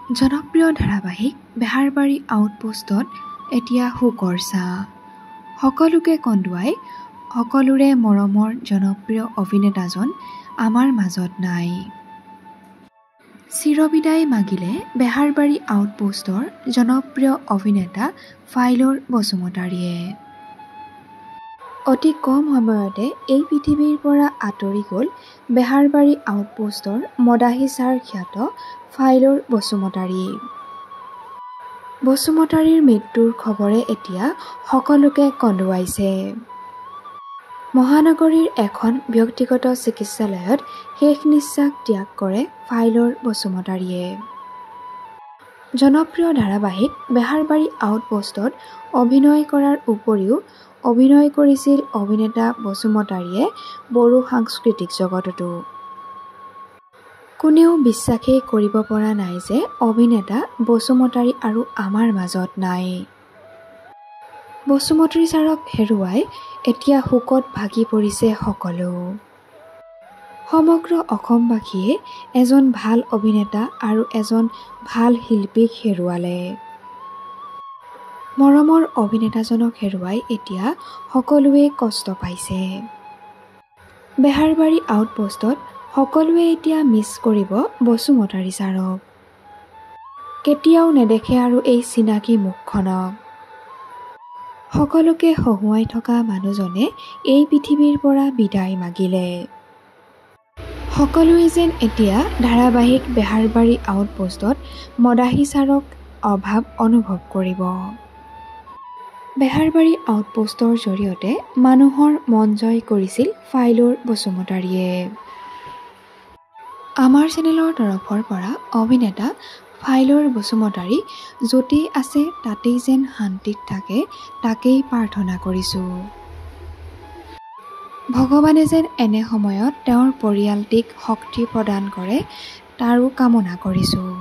জনপ্ৰিয় ধাৰাবাহিক বেহাৰবাৰী আউটপোষ্টত এতিয়া শোকৰ ছাঁ। সকলোকে কন্দুৱাই সকলোৰে মৰমৰ জনপ্ৰিয় অভিনেতাজন আমাৰ মাজত নাই। চিৰবিদায় মাগিলে বেহাৰবাৰী আউটপোষ্টৰ জনপ্ৰিয় অভিনেতা ফাইলৰ বসুমতাৰীয়ে। অতি কম সময়তে এই পৃথিৱীৰ পৰা আঁতৰি গ'ল বেহাৰবাৰী আউটপোষ্টৰ মদাহী ছাৰ খ্যাত ফাইলৰ বসুমতাৰী। বসুমতাৰীৰ মৃত্যুৰ খবৰে এতিয়া সকলোকে কন্দুৱাইছে। মহানগৰীৰ এখন ব্যক্তিগত চিকিৎসালয়ত শেষ নিশ্বাস ত্যাগ কৰে ফাইলৰ বসুমতাৰীয়ে। জনপ্ৰিয় ধাৰাবাহিক বেহাৰবাৰী আউটপোষ্টত অভিনয় কৰাৰ উপৰিও অভিনয় কৰিছিল অভিনেতা বসুমতাৰীয়ে বড়ো সাংস্কৃতিক জগততো। কোনেও বিশ্বাসেই কৰিব পৰা নাই যে অভিনেতা বসুমতাৰী আৰু আমাৰ মাজত নাই। বসুমতাৰী ছাৰক হেৰুৱাই এতিয়া শোকত ভাগি পৰিছে সকলো। সমগ্ৰ অসমবাসীয়ে এজন ভাল অভিনেতা আৰু এজন ভাল শিল্পীক হেৰুৱালে। মৰমৰ অভিনেতাজনক হেৰুৱাই এতিয়া সকলোৱে কষ্ট পাইছে। বেহাৰবাৰী আউটপোষ্টত সকলোৱে এতিয়া মিছ কৰিব বসুমতাৰী ছাৰক। কেতিয়াও নেদেখে আৰু এই চিনাকি মুখখনক। সকলোকে হহুৱাই থকা মানুহজনে এই পৃথিৱীৰ পৰা বিদায় মাগিলে। সকলোৱে যেন এতিয়া ধাৰাবাহিক বেহাৰবাৰী আউটপোষ্টত মদাহী ছাৰক অভাৱ অনুভৱ কৰিব। বেহাৰবাৰী আউটপোষ্টৰ জৰিয়তে মানুহৰ মন জয় কৰিছিল ফাইলৰ বসুমতাৰীয়ে। আমাৰ চেনেলৰ তৰফৰ পৰা অভিনেতা ফাইলৰ বসুমতাৰী য'তেই আছে তাতেই যেন শান্তিত থাকে তাকেই প্ৰাৰ্থনা কৰিছোঁ। ভগৱানে যেন এনে সময়ত তেওঁৰ পৰিয়ালটিক শক্তি প্ৰদান কৰে তাৰো কামনা কৰিছোঁ।